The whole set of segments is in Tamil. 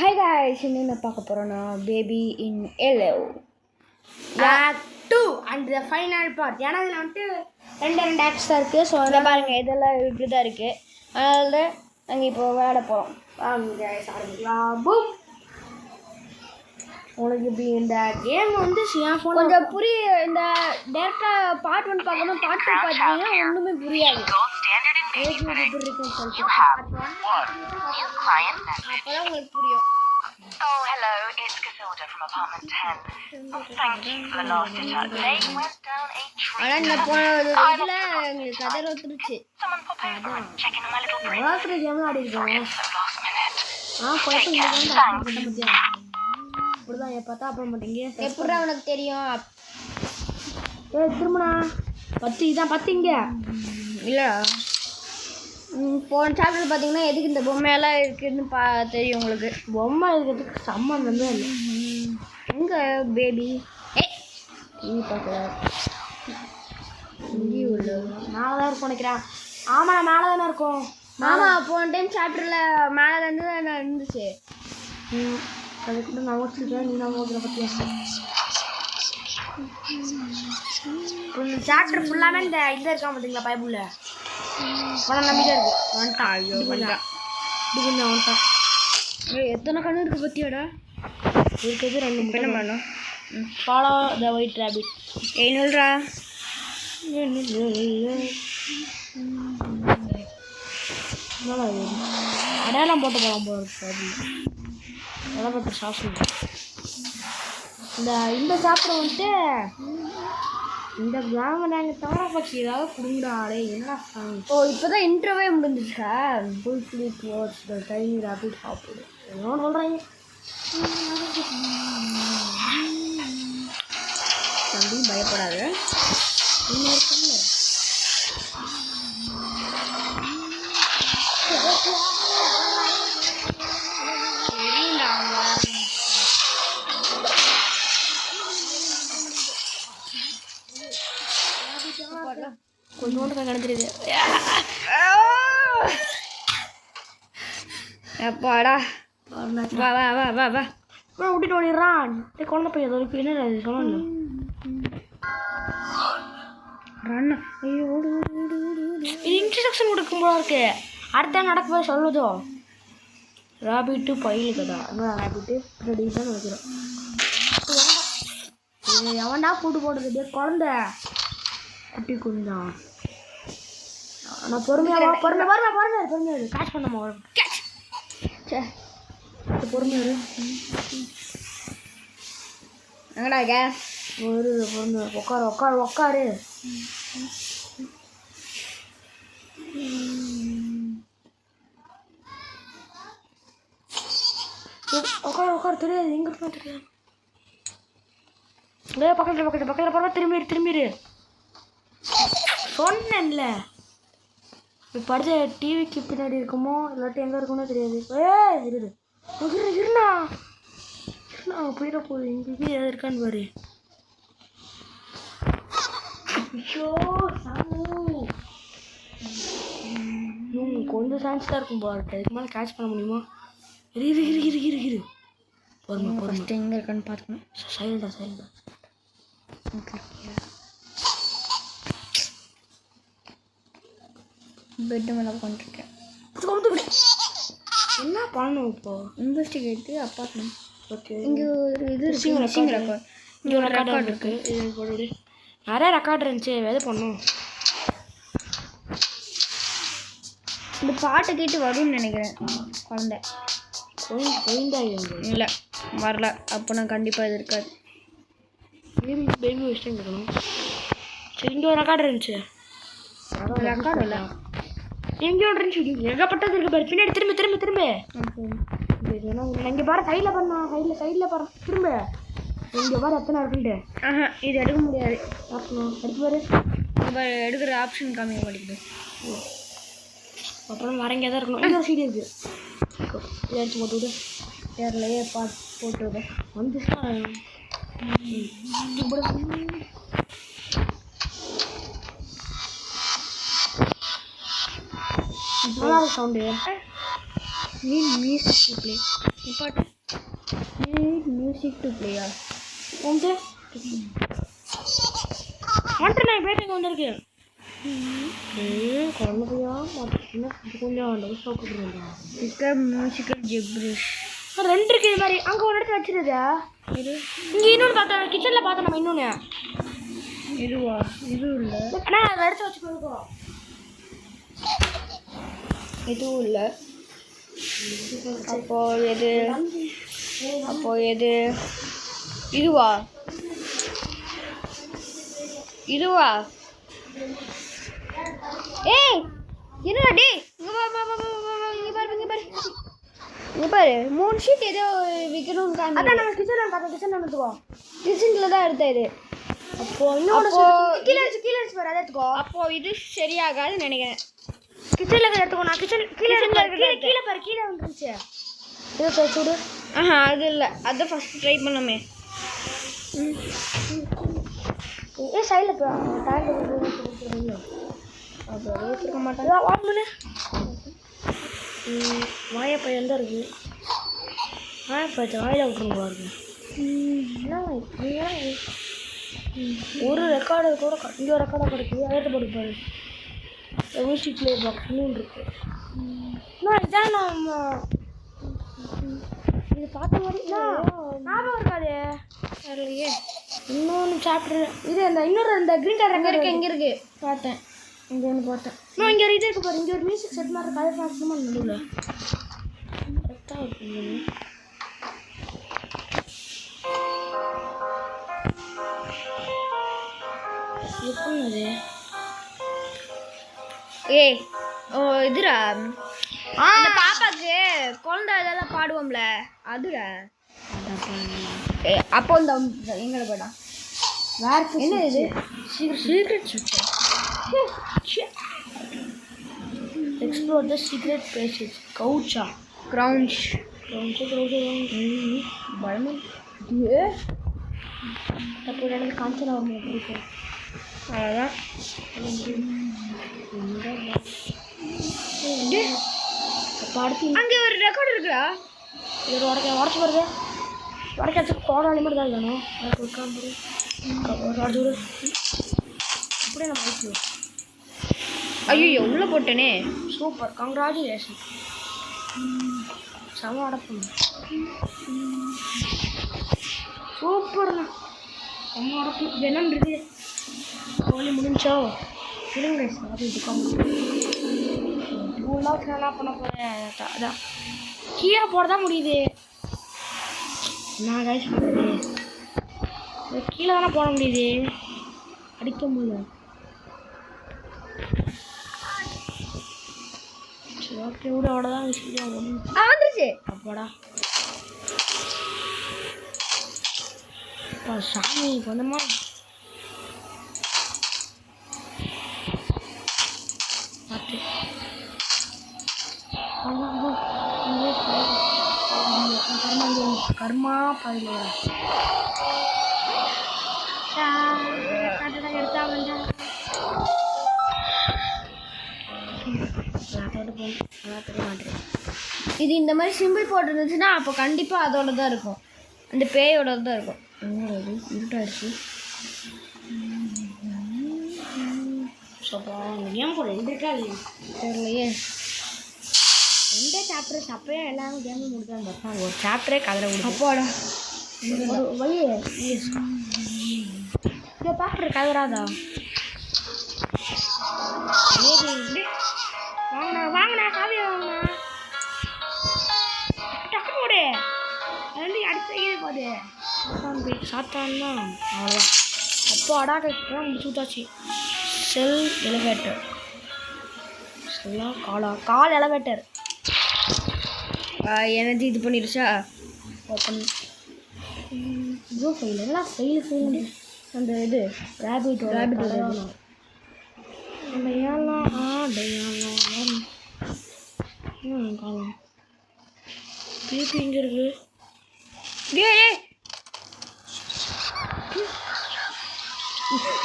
Hi guys, ini நான் பார்க்க போறோம்னா Baby in Yellow Act 2 and the final part. ஏன்னா இதுல வந்து ரெண்டு ஆக்ட்ஸ் தான் இருக்கு. ஸோ இதை பாருங்க, இதெல்லாம் இப்படி தான் இருக்கு. அதனால நாங்கள் இப்போ விளையாட போகிறோம். வாங்க ஆரம்பிக்கலாம். பூம். உங்களுக்கு இப்படி இந்த கேம் வந்து என் ஃபோன் கொஞ்சம் இந்த டேரெக்டாக பார்ட் 1 பார்க்கணும், பார்ட் 2 பார்த்தீங்கன்னா ஒன்றுமே புரியாது. அப்போதான் உங்களுக்கு புரியும். Oh, hello, it's Casilda from apartment 10. Oh, thank you for the last touch. They went down a tree. ஆனால் இந்த போன இதில் எங்களுக்கு கதை ஒத்துருச்சு. Someone pop over and check in on my little prince. ராத்திரி கேம் ஆடி இருக்கோம். So last minute. குழப்பம் இப்படிதான் பார்த்தா அப்புறம் மாட்டீங்க. எப்படி அவனுக்கு தெரியும்? திரும்பினா 10 இதான் 10 இங்க இல்லை, போன சாப்டர் பார்த்தீங்கன்னா எதுக்கு இந்த பொம்மையெல்லாம் இருக்குதுன்னு தெரியும் உங்களுக்கு. பொம்மை இருக்கிறதுக்கு சம்மந்தமே இல்லை. எங்கே பேபி டிவி பார்க்கல, இங்கேயும் உள்ள மேலே தான் இருக்கும் நினைக்கிறேன். ஆமாம், நான் மேலே தானே இருக்கும். ஆமாம், போன டைம் சாப்டரில் மேலே இருந்து தான் இருந்துச்சு. அதுக்கிட்ட நான் ஓட்டிருக்கேன், நீ நான் ஓட்டுற பற்றி இந்த சாப்டர் ஃபுல்லாமே இந்த இதில் இருக்கா பார்த்தீங்களா பைபிளில் பணம் நம்பிதான் இருக்கு. வந்துட்டான், ஐயோ வந்துட்டான், இப்படி கொஞ்சம் வந்துட்டான். எத்தனை கண்ணு இருக்குது பற்றியோடா? இருக்கிறது 2 என்ன பண்ணணும்? Follow the white rabbit. என்னல்றா அடையாளம் போட்டு போகலாம் போல இருக்கு. பற்றி சாப்பிடுங்க. இந்த சாப்பிட வந்துட்டு இந்த கிராமம் நாங்கள் தவறா பட்சி ஏதாவது குடுங்கடாடே. என்ன ஓ, இப்போ தான் இன்ட்ரோவே முடிஞ்சிருக்கா? Fall asleep watch the tiny rabbit சாப்பிடு என்ன சொல்கிறாங்க. தம்பி பயப்படாது. இன்னும் இருக்குல்ல கொஞ்சோண்டு கிடந்துருது. எப்பாடா, வா வா வா வா வா. விட்டுட்டு ஓடிடுறான். குழந்தை பையன் ஏதோ என்ன அது சொல்லணும். ரன். ஐயோ ஓடு ஓடு ஓடு ஓடு ஓடு. இது இன்ட்ரடக்ஷன் கொடுக்கும் போல இருக்கு. அடுத்த நடக்கும்போது சொல்லுதோ ராபிட்டு பயில் கதா. ராபிட்டு ப்ரொடியூசர் நினைக்கிறோம். எவன்டா கூட்டு போடுறது குழந்த குட்டி குந்தான். நான் பொறுமையாக பொறுமையாக கேட்ச் பண்ணமா பொறுமையாரு எங்கடா இருக்க? ஒரு பொறுமை உட்காரு உட்காரு உட்காரு. உட்காரு உட்காரு. தெரியாது எங்கே போய் தெரியாது. பக்கத்தில் பக்கத்தில் பக்கத்தில் பரவாயில்ல. திரும்பிடு சொன்னேன்ல. இப்போ படித்த டிவிக்கு பின்னாடி இருக்குமோ இல்லாட்டி எங்கே இருக்குமோ தெரியாது. இருண்ணா போயிட போகுது. எங்களுக்கு ஏதாவது இருக்கான்னு பாரு. ஐயோ கொஞ்சம் சான்ஸ் தான் இருக்கும் போல இருக்கு. அதுக்கு மேலே கேட்ச் பண்ண முடியுமா? இரு பொறுமை ஃபஸ்ட்டு எங்கே இருக்கான்னு பார்த்துக்கணும். சைலண்டா ஓகே. பெட்டு மேலே உட்காந்துருக்கேன். என்ன பண்ணணும் இப்போ? இன்வெஸ்டிகேட்டு அப்பார்ட்மெண்ட். ஓகே, இங்கே ஒரு இது இங்கே ஒரு ரெக்கார்டு இருக்குது. இது போடு. நிறைய ரெக்கார்டு இருந்துச்சு. எது பண்ணும்? இந்த பாட்டை கேட்டு வரும்னு நினைக்கிறேன். குழந்தை இல்லை வரல. அப்போ நான் கண்டிப்பாக இது இருக்காது. பேபி வச்சுட்டு இருக்கணும். சரி, இங்கே ஒரு ரெக்கார்டு இருந்துச்சு. ரெக்கார்டு இல்லை, எங்கேயோ இருந்துச்சு. ஏகப்பட்டது இருக்கு பாரு. பின்னாடி திரும்ப இங்கே பாரு. சைடில் பாரு. திரும்ப இங்கே பாரு எத்தனை இருக்குன்ட்டு. இது எடுக்க முடியாது. எடுத்து பாரு. இப்போ எடுக்கிற ஆப்ஷன் காமிக்க மாட்டேங்குது. அப்புறம் வரங்க தான் இருக்கணும். இங்கே சீடி இருக்குது. இதை எடுத்து போட்டு விடு. பேர்லையே போட்டு விடு. வந்துச்சுன்னா நல்லா sound. Music play impart music to player வந்து வந்துட்டு நான் பேட்டுக்கு வந்திருக்கேன் குழந்தையா கொஞ்சம் டவுஸாக கொடுக்குறேன்டா பிக்கப் மியூசிக்கல் ஜிப்ரிஷ் 2 இருக்கு இது மாதிரி அங்கே ஒரு இடத்துல வச்சிருதா இது இங்கே இன்னொன்று பார்த்தோம் கிச்சனில் பார்த்தோம் நம்ம இன்னொன்று இதுவா இது இல்லை ஆனால் அதை எடுத்து வச்சு கொடுக்கும் இதுவும் இல்லை அப்போ எது இதுவா ஏய் என்னடா டேய் இங்க பாரு 3 ஷீட் ஏதோ விக்கணும்னு காமி அதான் நம்ம கிச்சனில் பார்த்தோம் கிச்சனில் எடுத்துக்கோ கிச்சனில் தான் எடுத்தேன் இது அப்போ இன்னொன்று கீழே வச்சு பாரு அதை எடுத்துக்கோ அப்போ இது சரியாகாதுன்னு நினைக்கிறேன் கிச்சனில் இருக்கிற எடுத்துக்கோ நான் கீழே பாரு கீழே வந்துருச்சு இதை சுடு அது இல்லை அதை ஃபஸ்ட்டு ட்ரை பண்ணோமே ஏன் சைடில் டேங்க் அது வச்சுருக்க மாட்டேன் வாட் பண்ணு வாயப்பையன் தான் இருக்குது வாயப்பழத்தை வாயில் விட்டுருங்க பாருங்க ஒரு ரெக்கார்டு கூட இங்கே ஒரு ரெக்கார்டாக கிடைக்குது அதை போட்டு பாரு மியூசிக் பிளே பாக்ஸ் இன்னும் இருக்கு இதான் நம்ம இது பார்த்த மாதிரி ஞாபகம் இருக்காது தெரியலையே இன்னொன்று சாப்டர் இது அந்த இன்னொரு அந்த க்ரீன் கலர் எங்கே இருக்கு பார்த்தேன் இங்கே ஒன்று பார்த்தேன் இன்னும் இங்கே ஒரு இது இருக்கு பாரு இங்கே ஒரு மியூசிக் செட் மாதிரி கதை பார்க்கணுமா நடுவில் கரெக்டாக இருக்கு எப்படி அது ஏய் ஓ இதுடா அந்த பாப்பாக்கு குழந்தை இதெல்லாம் பாடுவோம்ல அதுடா அப்போ இந்த எங்களை போடா வேறு என்ன இது சீக்ரெட் சுவிட்ச் எக்ஸ்ப்ளோர் த சீக்ரெட் பிளேசஸ் கவுச்சா கிரவுண்ட் பயமா அப்போ எனக்கு காஞ்சனா பிடிக்கும் அவ்வளோதான் அப்போ அடுத்து அங்கே ஒரு ரெக்கார்டு இருக்குடா இது உடச்சி வருது உடச்சி கோடாலி மட்டும் தான் வேணும் அதுக்கு உட்காந்து உடச்சி விடு அப்படியே நம்ம அடிச்சுடுவோம் ஐயோ உள்ளே போட்டேனே சூப்பர் கங்க்ராச்சுலேஷன் செம அடப்பு சூப்பர்ண்ணா செம அடப்பு என்னன்றது கோழி முடிஞ்சோ இருங்க அது இதுக்காக என்ன பண்ண போகிறேன் அதான் கீழே போட தான் முடியுது நான் கைஸ் பண்ணுறது கீழே தானே போட முடியுது அடிக்க முடியல சரி ஓகே விட அவ்வளோதான் வந்துருச்சு அப்பாடா சாமி கொஞ்சமா பார்த்து கர்மா பயில எடுத்தா வந்து இது இந்த மாதிரி சிம்பிள் போட்டுருந்துச்சுன்னா அப்போ கண்டிப்பாக அதோட தான் இருக்கும் அந்த பேயோட தான் இருக்கும் என்னது இருட்டாயிடுச்சு சப்பா அந்த கேம் போட இருக்கா இல்லையா தெரியலையே எந்த சாப்டர் அப்பயே எல்லாரும் கேமும் முடிச்சாங்க பார்த்தா ஒரு சாப்டரே கதற விடுது அப்பாடா வழி இந்த பாக்குற கதறாதா வாங்கண்ணா வாங்கண்ணா காவியா வாங்கண்ணா டக்கு போடு அது வந்து அடுத்த இது போது சாத்தான் தான் அவ்வளோதான் அப்போ அடாக்க முடிச்சு விட்டாச்சு செல் எலிவேட்டர் செல்லா கால் எலிவேட்டர் எனது இது பண்ணிடுச்சா ஓப்பன் ப்ளூ ஃபைல் எல்லாம் ஃபைல் அந்த இது ரேபிட் டயாலாம் காலம் திருப்பி இங்கே இருக்கு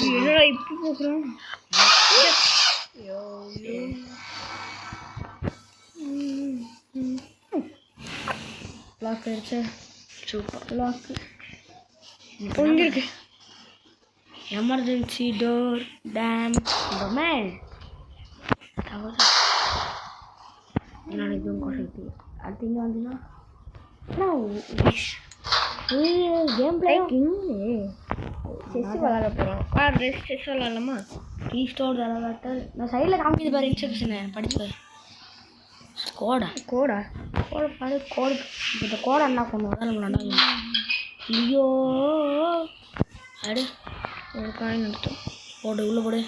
என்னடா இப்போ போக்குறோம் லாக் ஆயிடுச்சு. சூப்பர். லாக் இங்கே இருக்கு. எமர்ஜென்சி டோர் டேம் இந்தமே நாளைக்கு குறையுது. அடுத்து இங்கே வந்துன்னா கேம் பிளே செஸ் விளாட போகிறோம். செஸ் விளாடலாமா? கீ ஸ்டோர் விளாட்டல் நான் சைடில் காமிக்கிது பாரு இன்ஸ்ட்ரக்ஷனை படிச்சு கோடா கோடா கோடை பாரு கோடு. இந்த கோடை என்ன பண்ணுவோம் தான் நம்ம நல்லா ஐயோ அடு ஒரு காயின் எடுத்தோம். போடு உள்ளே போடு.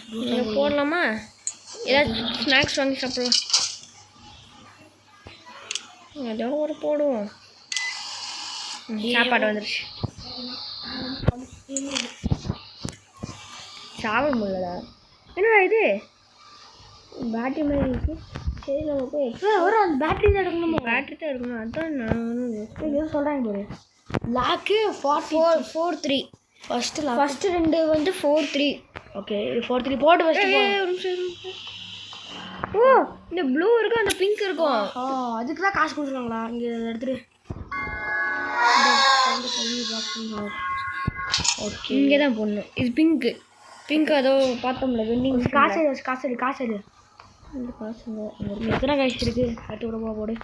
போடலாமா? ஏதாவது ஸ்நாக்ஸ் வாங்கி சாப்பிடலாம். ஏதோ ஒரு போடுவோம். சாப்பாடு வந்துருச்சு. சாப்பிட முடியலடா. என்னடா இது பேட்டரி மாதிரி இருக்கு. சரி நம்ம போய் ஒரு அந்த பேட்டரி தான் எடுக்கணுமா? பேட்டரி தான் எடுக்கணும். அதான் நான் எதுவும் சொல்கிறாங்க பாரு. லாக்கு 4-3 ஃபஸ்ட்டு 2 வந்து 4-3. ஓகே இது 4-3 போட்டு ஃபஸ்ட்டு. ஓ இந்த ப்ளூ இருக்கும் அந்த பிங்க் இருக்கும். அதுக்கு தான் காசு கொடுத்துருவாங்களா? இங்கே எடுத்துட்டு ஓகே இங்கே தான் போடணும். இது பிங்க்கு. பிங்க் அதோ பார்த்தோம்ல வெண்டிங். காசு எடு காசு எடு காசு எடு. இந்த காசு எத்தனை காசு இருக்குது? கட்டு விடமா போடு.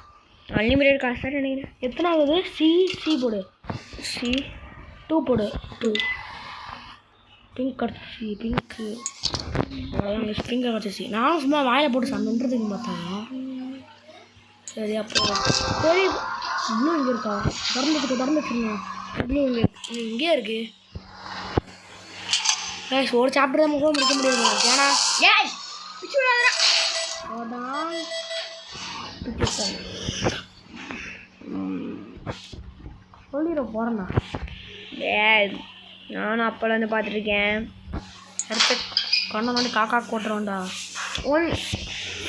அன்லிமிட்டட் காசு தான் நினைக்கிறேன். எத்தனை ஆகுது? சி போடு. சி 2 போடு. 2 பிங்க் கிடச்சி. பிங்க்கு அவ்வளோதான். பிங்க் கிடச்சிச்சு. நானும் சும்மா வாயில் போட்டு சமைன்றதுக்கு பார்த்தாங்க. சரி அப்புறம் சரி இன்னும் இங்கே இருக்கா? திறந்துச்சுங்க. இன்னும் இங்கே இருக்கு. ஒரு சாப்பிட்டு தான் கூட முடிக்க முடியாது. ஏன்னா சொல்லிட போகிறேண்ணா. நானும் அப்போலேருந்து பார்த்துருக்கேன். அடுத்து கண்ணை வந்து காக்கா போட்டுருவோண்டா.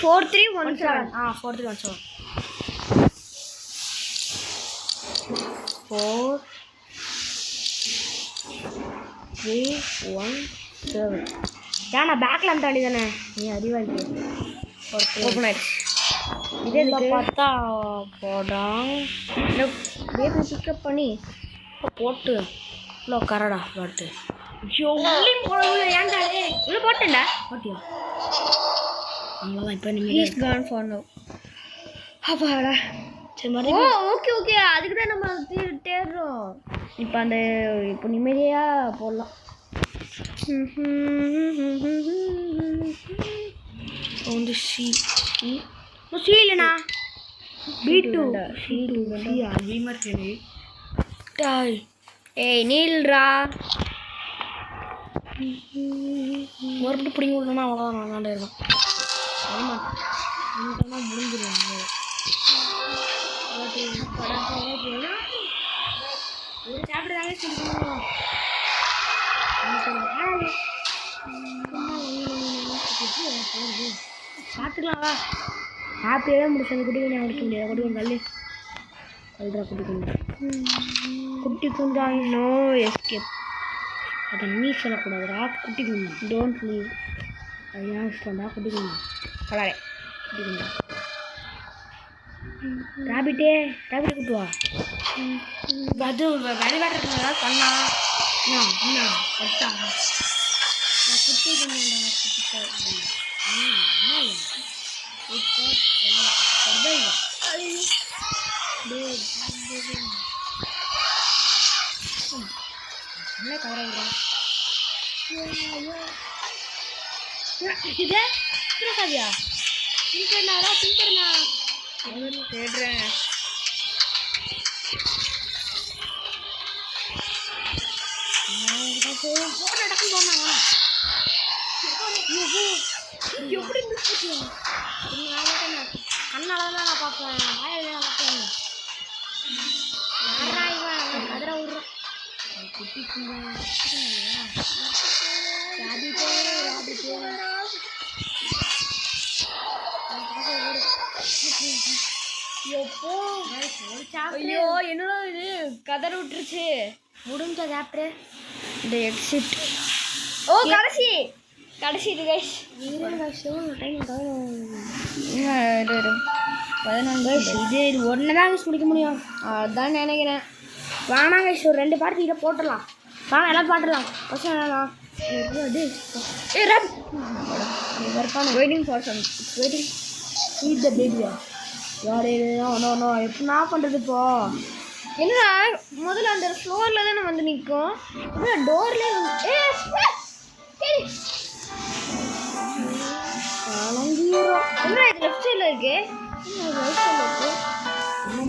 4-3-1-7. 4-3-1-7 4-3-1-7. ஏன்னா பேக்கில் அந்த தாண்டி தானே நீ அறிவாளி. ஓப்பன் ஆயிடுச்சு. இதே பார்த்தா போடாம். இந்த பேபி பிக்கப் பண்ணி போட்டு இவ்வளோ கரடா பாட்டு. ஏன்டா உள்ள போட்டேன்டா. போட்டியா? அவ்வளோதான். இப்போ நீங்கள் ஹீஸ் கான் ஃபார் நவ். அப்பாடா. சரி மாதிரி ஓகே அதுக்கு தான் நம்ம தேடுறோம். இப்போ இப்போ நிம்மதியாக போடலாம். வந்து சி இல்லைண்ணா B2 C2 அதிகமாக இருக்குது. ஏய் நீல்ரா மறுபடியும் பிடிங்க விடலன்னா அவ்வளோதான். நான் தாண்டா இருக்கும். முடிஞ்சிடுவாங்க. ஒரு சாப்பிட்டு தாங்க சொல்லுவோம். பார்த்துக்கலாம்வா. ஹாப்பியாகவே முடிச்சு அந்த குட்டி கொஞ்சம் முடிக்க முடியாது. குட்டி கொஞ்சம் கல்லு கல்றா குட்டி குஞ்சா நோ எஸ்கேப். அதை நீ சொல்லக்கூடாதுடா. குட்டி குஞ்சா டோன்ட் லீவ். அது ஏன் இஷ்டம்டா. குட்டி குஞ்சா கலாரே குட்டி குஞ்சா. ராபிட்டே கூட்டுவா. அது விளையாட்டு ஏதாவது பண்ணா என்ன பட்டா. நான் குட்டி குஞ்சா என்ன கவரை இது சாவியா பின்கர்னாரா பின்கர்னா தேடுறேன். போன இடக்கும் போனாங்க. எப்படி கண்ணால தான் நான் பார்ப்பேன். வாயில நான் பார்ப்பேன். கதிர விடுறேன். ஐயோ என்னடா இது கதற விட்டுருச்சு. முடிஞ்ச சாப்பிட்டு இந்த எக்ஸிட். ஓ கடைசி இது கைஸ். டைம் இரு 14 இது ஒன்று தான் கைஸ் முடிக்க முடியும். அதான் நினைக்கிறேன். வாங்க கைஸ் ஒரு 2 பாட்டு இதை போட்டுடலாம். வாங்க எல்லாம் பாட்டுடலாம். ஃபஸ்ட்டு என்னலாம் waiting for some waiting feed the பேபியா யார் நோ எப்படி நான் பண்ணுறது இப்போ? என்னடா முதல்ல அந்த ஃப்ளோரில் தானே வந்து நிற்கும். டோர்லேயே என்ன இது லெஃப்ட் சைடில் இருக்கு?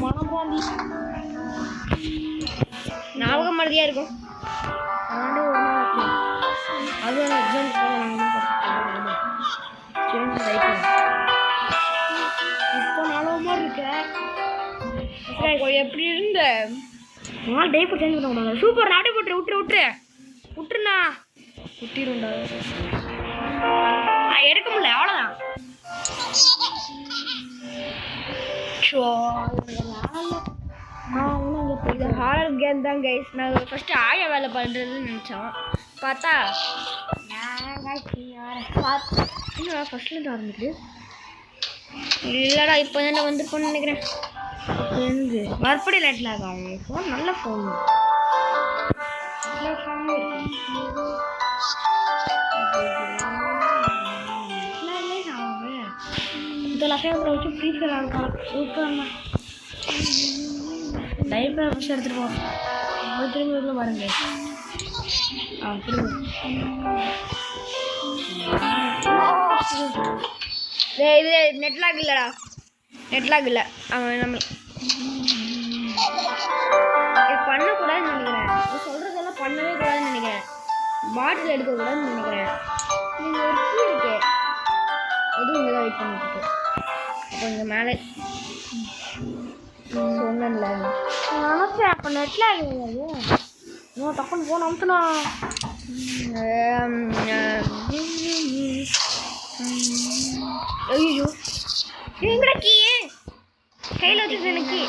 மனப்பாண்டி ஞாபகம் மறதியாக இருக்கும். அது எக்ஸாம் இப்போ நல்ல மாதிரி இருக்கேன். எப்படி இருந்த உங்களால் டைப்பர் சேஞ்ச் பண்ண கூடாது. சூப்பர் நாட்டை போட்டுரு விட்டுருண்ணா விட்டிருண்டா. எடுக்க முடியல அவ்வளோதான். இது ஹாரர் கேம் தான் கைஸ். நாங்கள் ஃபஸ்ட்டு ஆய வேலை பண்ணுறதுன்னு நினச்சோம். பார்த்தா ஃபஸ்ட்லேருந்து ஆரம்பிக்குது. இல்லைடா இப்போ தான் வந்துருப்போன்னு நினைக்கிறேன். எங்கே மறுபடி லைட்டில் ஆகும். ஃபோன் நல்ல ஃபோன். இதெல்லாம் ஃபேவரை வச்சு ஃப்ரீ ஃபயர் ஆடுறான். சூப்பர்ண்ணா. டைப்பர் ஃபஸ்ட் எடுத்துகிட்டு போ. திரும்பி உள்ள பாருங்க. திரும்ப இது நெட்லாக் இல்லைடா. நெட்லாக் இல்லை. அவன் நம்ம பண்ணக்கூடாதுன்னு நினைக்கிறேன். சொல்கிறதெல்லாம் பண்ணவே கூடாதுன்னு நினைக்கிறேன். பாட்டில் எடுக்கக்கூடாதுன்னு நினைக்கிறேன். நீங்கள் ஒரு கீ இருக்கு. எதுவும் இங்கே தான் வெயிட் பண்ணிட்டு அப்போ இங்கே மேலே சொன்னல நினச்சேன். அப்போ நெட்லாக் கிடையாது. இன்னும் டக்குன்னு ஃபோன் அமுத்துனா. ஐயோ எங்கடா கீ கையில் வச்சுருக்கேன் எனக்கு.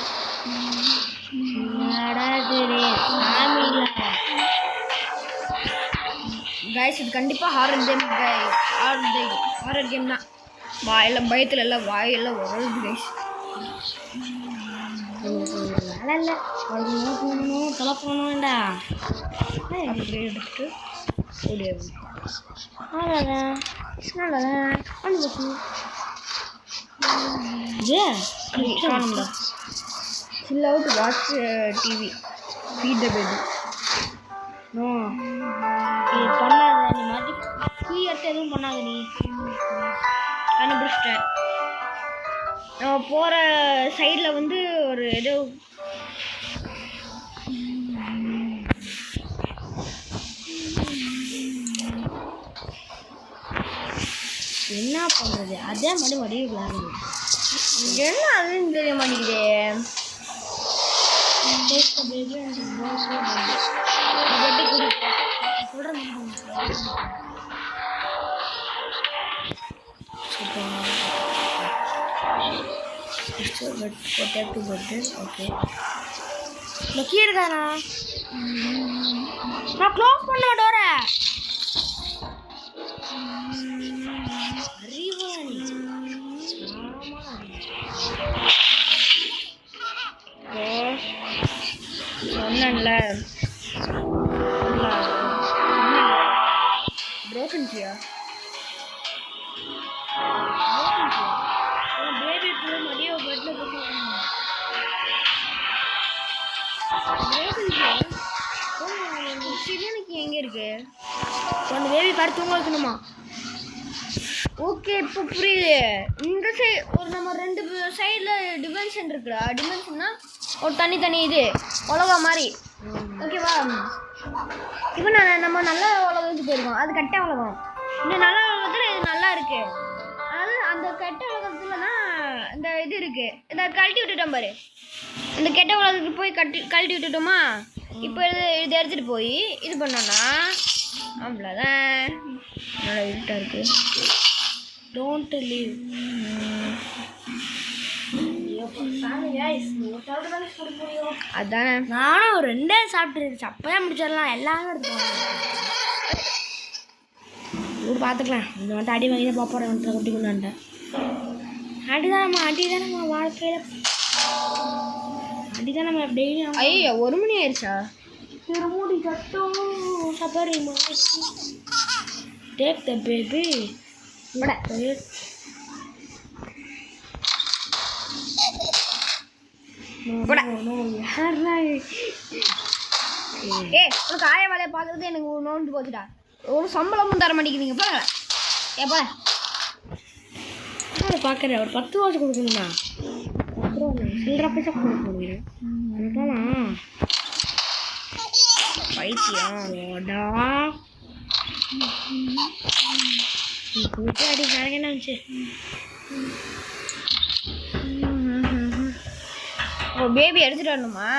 கைஸ் இது கண்டிப்பாக ஹாரர் கேம். ஹாரர் கேம் தான். வாயெல்லாம் பயத்தில் எல்லாம் வாயெல்லாம் உடலுது கைஸ். வேலை இல்லை போகணும் தொலை போகணும்டா. அப்படியே எடுத்துட்டு ஓடியாது. நல்லதான் chill out, watch TV, feed the baby. No இது பண்ணாத. நீ மாதிரி கீ எடுத்து எதுவும் பண்ணாத. நீ கண்டுபிடிச்சிட்டேன். நம்ம போகிற சைடில் வந்து ஒரு ஏதோ என்ன பண்ணுறது? அதே மாதிரி மடிவு விளையாடுது. என்ன அதுன்னு தெரிய மாட்டேங்குது. ஓகே கீ இருக்காண்ணா. நான் க்ளோஸ் பண்ண டோரை. சொன்னேன்ல broken chair. பேபி கூட மடியோ பெட்ல போட்டு சிவனுக்கு எங்கே இருக்கு? அந்த பேபி பாரு தூங்க வைக்கணுமா? ஓகே இப்போ புரியுது. இந்த சைடு ஒரு நம்ம 2 சைடில் டிமென்ஷன் இருக்குடா. டிமென்ஷன்னா ஒரு தனி இது உலகம் மாதிரி. ஓகேவா? இப்போ நம்ம நல்ல உலகத்துக்கு போயிருக்கோம். அது கெட்ட உலகம். இந்த நல்ல உலகத்தில் இது நல்லா இருக்கு. அதாவது அந்த கெட்ட உலகத்துலனா இந்த இது இருக்கு. இதை கழட்டி விட்டுட்டோம் பாரு. இந்த கெட்ட உலகத்துக்கு போய் கழட்டி விட்டுட்டோமா? இப்போ இதை எடுத்துகிட்டு போய் இது பண்ணோன்னா அவ்வளோதான். நல்லா இருட்டாக இருக்கு. Don't leave. அதானே நானும் ஒரு 2 சாப்பிட்டுருந்துச்சு. அப்போதான் முடிச்சிடலாம். எல்லாரும் எடுத்துக்கலாம். பார்த்துக்கலாம். இந்த வந்துட்டு அடி வாங்கி தான் பாப்போம். வந்துட்டு குட்டி கொண்டாண்டேன். அடிதானம்மா வாழ்க்கையில் அடிதானம்மா டெய்லியும். ஐயோ 1 மணி ஆயிடுச்சா? திருமூடி கட்டும் சபரி டேக் த பேபி உனக்கு ஆய வேலையை பார்க்கறது எனக்கு நோண்டு போச்சுடா. ஒரு சம்பளமும் தர மாட்டேங்கிறீங்க பாருங்க. ஏப்பா பார்க்குறேன் ஒரு 10 வருஷம் கொடுக்கணுண்ணா. அப்புறம் சில்லற பைசா கொடுக்கணும். பைத்தியம்டா அடி எனக்கு என்ன வந்துச்சு. பேபி எடுத்துட்டு வரணுமா?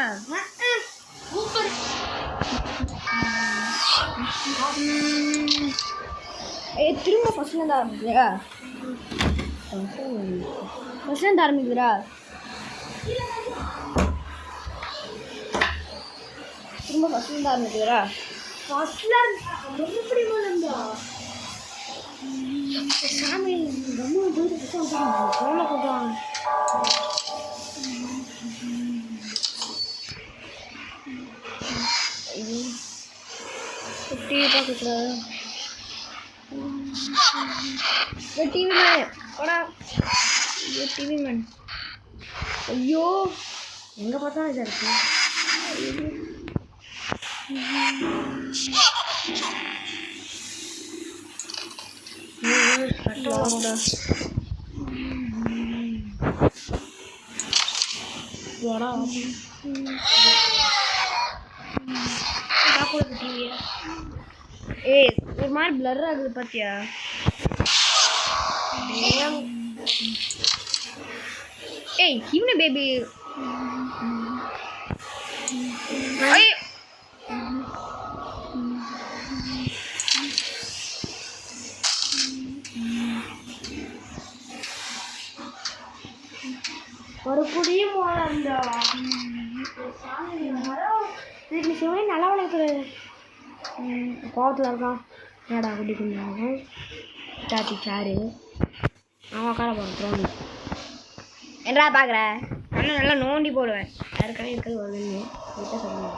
திரும்ப ஃபர்ஸ்ட்லேருந்து ஆரம்பிக்குதா? ஃபர்ஸ்ட்லேருந்து ஆரம்பிக்குதுடா. திரும்ப ஃபர்ஸ்ட்லேருந்து ஆரம்பிக்குதுடா. சாமி ரொம்ப கொஞ்சம் டிவி பார்க்கக்கூடாது. டிவி மேன் போடா. ஐயோ டிவி மேன். ஐயோ எங்கே பார்த்தாலும் இதாக இருக்கு. ஏய் ஒரு மாதிரி பிளர் ஆகுது பாத்தியா? ஏய் இவனு பேபி. ஒரு குடியும் சிவன் நல்லா வளர்க்குறது கோவத்தில் இருக்கான். என்னடா குடி கொஞ்சம் சாத்தி சாரு அவன் உட்கார போகிறோம். என்னடா பார்க்குற? ஆனால் நல்லா நோண்டி போடுவேன். யாருக்கான இருக்கிறது வருதுன்னு கிட்ட சொல்லுவேன்.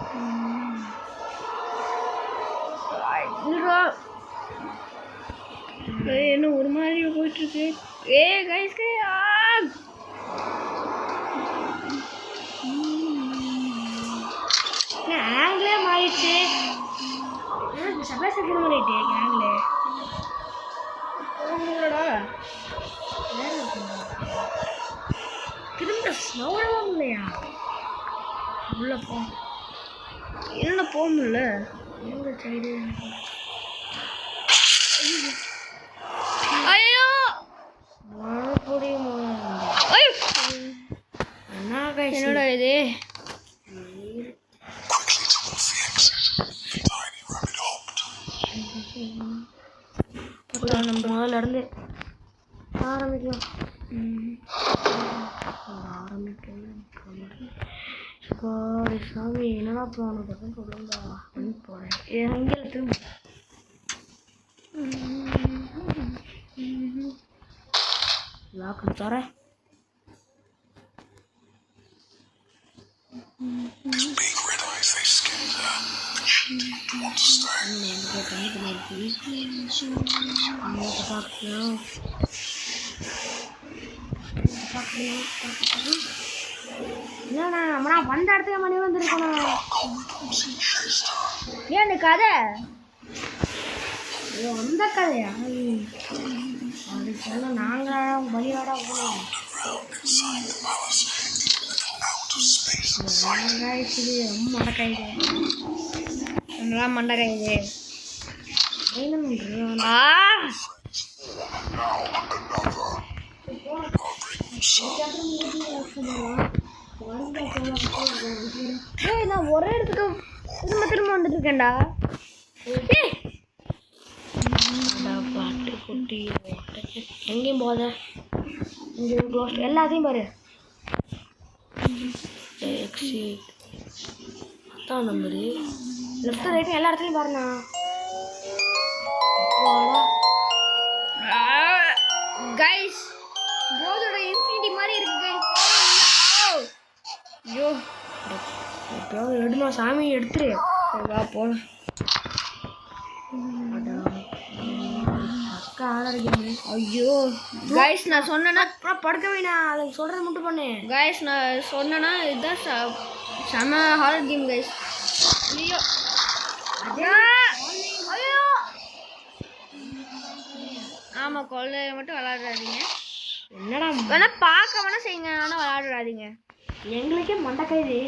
என்ன ஒரு மாதிரி போயிட்டு இருக்கு. ஏ கைஸ்க்கு ஆங்கிலே மாறிடுச்சு. சபை சக்கிர மாறிட்டு ஆங்கிலே திரும்ப ஸ்னோவெல்லாம் இல்லையா? உள்ள போ. என்ன போக முடியல. எங்க சைடு ஐயோ மறுபடியும் என்னடா இது? நம்ம முதல்ல இருந்து ஆரம்பிக்கலாம். சாமி என்னடா போன பக்கம் சொல்லுங்க போகிறேன். எங்கே திரும்ப லாக்கு தர என்னண்ணா நம்மளா வந்த இடத்துல மணி வந்துருக்கணும். ஏன் இந்த கதை வந்த கதையா? அது சொல்ல நாங்கள் பலியாடா போனோம். மண்டக்காயுது நல்லா மண்டக்காயுது. நான் ஒரே இடத்துக்கு திரும்ப திரும்ப வந்துட்டு இருக்கேன்டா. பாட்டு குட்டி எங்கேயும் போத இங்கே க்ளோஸ் எல்லாத்தையும் பாரு. எக்ஸிட் அதான் நம்பரு லெஃப்ட் ரைட்டு எல்லா இடத்துலையும் பாருண்ணா. கைஸ் போதோட எப்பயாவது எடுமா சாமி எடுத்துரு. சரி வா போகலாம். அக்கா ஆடாதீங்க. ஐயோ கைஸ் நான் சொன்னேன்னா படுக்க வேணாம், அதை சொல்கிறது மட்டும் பண்ணு. கைஸ் நான் சொன்னேன்னா இதுதான் செம ஹாரர் கேம் கைஸ். ஐயோ ஐயோ ஆமாம், குழந்தைய மட்டும் விளாடாதீங்க. என்னடா வேணா பார்க்க வேணா செய்யுங்க, ஆனால் விளாடாதீங்க. எங்களுக்கே மண்டக்காயுது.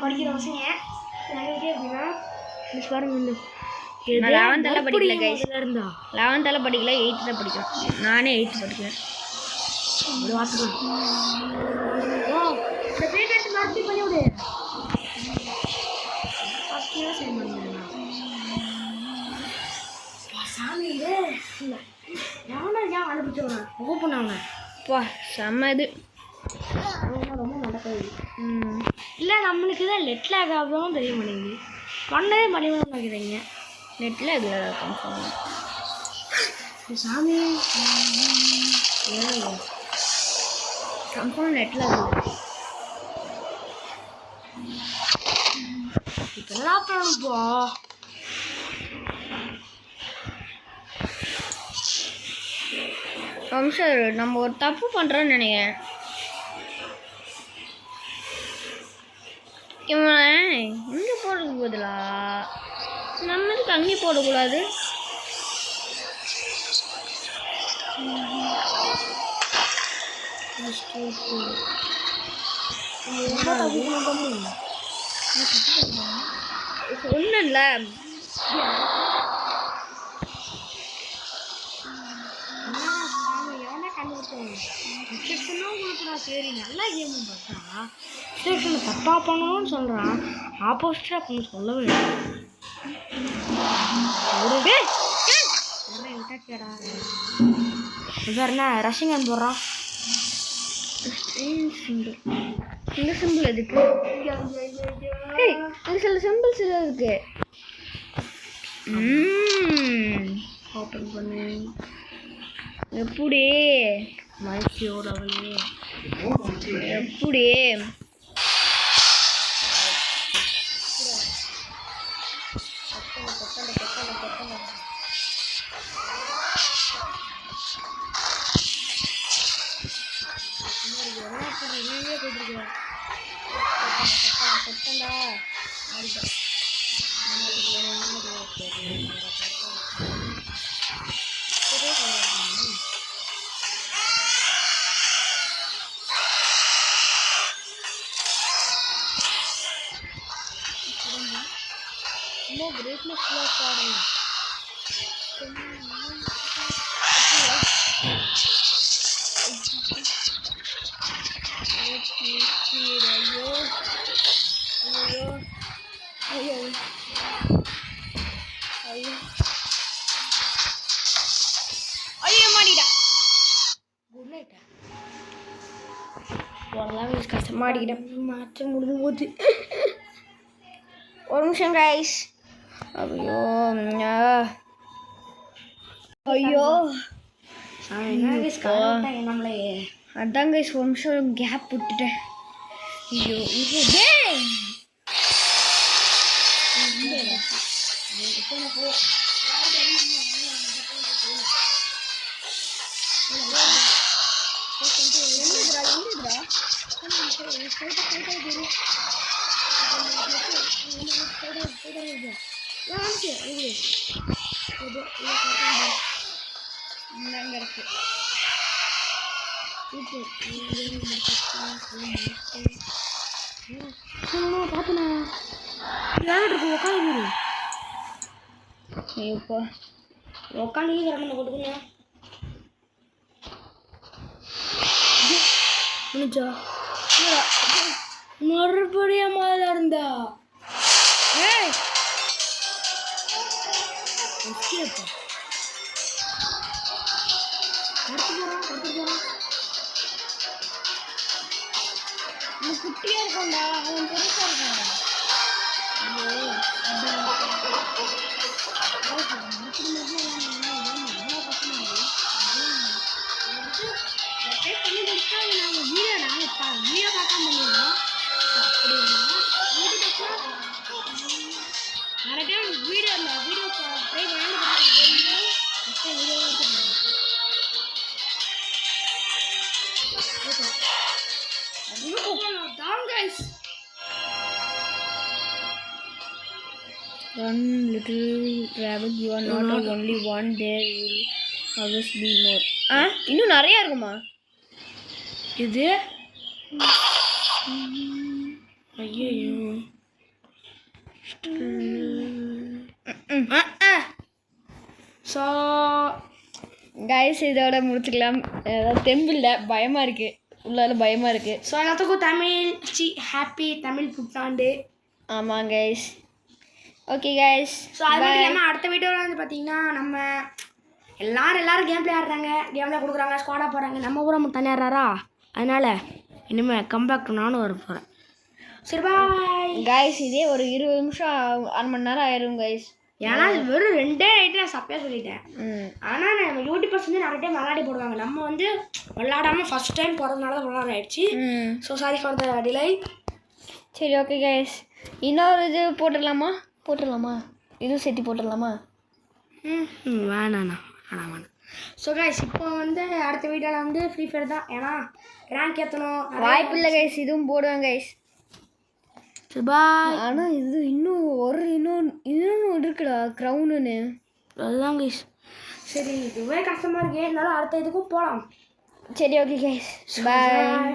படிக்கிற பசங்க எங்களுக்கே எப்படின்னா பாருங்க. நான் 11th படிக்கல கைஸ். இருந்தா 11th படிக்கல, 8th தான் படிக்கிறேன். நானே 8th படிக்கிறேன். ஒரு வார்த்தை பண்ணி விடு. சாமி எவனா ஏன் அனுப்பிச்சவங்க ஓப்பனாங்க பா செம்ம இது. ரொம்ப நடக்குது. இல்லை நம்மளுக்கு தான் நெட்டில் ஆகாதான் தெரிய மாட்டேங்குது. பண்ணவே பண்ணிவிட நினைக்கிறீங்க. நெட்டில் இதில் கன்ஃபார்ம் சாமி கன்ஃபார்ம் நெட்டில் இப்போ என்ன பண்ணப்போ சார் நம்ம ஒரு தப்பு பண்ணுறோன்னு நினைக்கிறேன். இவன் இங்கே போடுறதுக்கு பதிலா நம்மளுக்கு அங்கே போடக்கூடாது. ஒன்றும்ல சரி நல்லா கேம் பார்த்தா இன்ஸ்ட்ரக்ஷனை தப்பாக பண்ணணும்னு சொல்கிறான், ஆப்போசிட்டாக பண்ண சொல்லவே வேறு என்ன ரஷிங் அண்ட் போடுறான். இந்த சிம்பிள் எதுக்கு? அது சில சிம்பிள்ஸ் இருக்கு. ஓப்பன் பண்ணு. எப்படி மகிழ்ச்சியோடவே எப்படி greatness கஷ்டமாடிக்கிட்டேன். மாற்ற முடிஞ்சு போச்சு. ஒரு நிமிஷம் கைஸ். ஐயோ ஐயோ நம்மளே அதான் கைஸ் ஒரு நிமிஷம் கேப் விட்டுட்டேன். ஐயோ இது பார்த்தனா இருக்கு உட்காந்து இப்போ உட்காந்து கிடந்த கொடுக்குங்க மறுபடியும் முதல்ல இருந்தா குட்டியா இருக்கும்டா, அவன் பெருசா இருக்கான்டா. சப்ஸ்கிரைப் பண்ணி கொடுத்தா நாங்கள் வீடியோ பார்க்காம பண்ணிடுவோம். அப்படி இதுக்கப்புறம் நிறைய டைம் வீடியோ ட்ரை பண்ணி One little rabbit, you are not the only one. There will always be more. இன்னும் நிறைய இருக்குமா இது? ஐயோ ஸோ கைஸ் இதோட முடிச்சுக்கலாம். ஏதாவது தெம்பில்ல பயமாக இருக்குது, உள்ளால பயமாக இருக்குது. ஸோ எல்லாத்துக்கும் ஹாப்பி தமிழ் புத்தாண்டு. ஆமாம் கைஸ். Okay guys. ஸோ அது மட்டும் இல்லாமல் அடுத்த வீடியோவில் வந்து பார்த்தீங்கன்னா நம்ம எல்லாரும் கேம் பிளே ஆடுறாங்க, கேமில் கொடுக்குறாங்க, ஸ்குவாடாக போகிறாங்க. நம்ம கூட மட்டும் தனியாக ஆடுறாரா, அதனால் இனிமேல் கம்பேக் நானும் வர போகிறேன். சரி பாய் கைஸ். இதே ஒரு 20 நிமிஷம் 1 மணி நேரம் ஆயிரும் கைஸ். ஏன்னா அது வெறும் 2 நைட்டு நான் சப்பையாக சொல்லிட்டேன். ஆனால் நம்ம யூடியூபர்ஸ் வந்து நிறைய டைம் விளையாடி போடுவாங்க. நம்ம வந்து விளையாடாமல் ஃபஸ்ட் டைம் போகிறதுனால தான் விளையாட ஆயிடுச்சு. So sorry for the delay. சரி ஓகே கைஸ். இன்னொரு இது போட்டுடலாமா? இதுவும் சேர்த்து போட்டுடலாமா? வேணாண்ணா வேணாம். ஸோ கைஸ் இப்போ வந்து அடுத்த வீடியோவில் வந்து ஃப்ரீ ஃபயர் தான். ஏன்னா ரேங்க் ஏற்றணும், வாய்ப்பு இல்லை கைஸ். இதுவும் போடுவேன் கைஸ். பாய். ஆனால் இது இன்னும் இருக்குடா க்ரௌனுன்னு. அதுதான் கைஸ். சரி இதுவே கஷ்டமாக இருக்கு, இருந்தாலும் அடுத்த இதுக்கும் போகலாம். சரி ஓகே கைஸ். பாய்.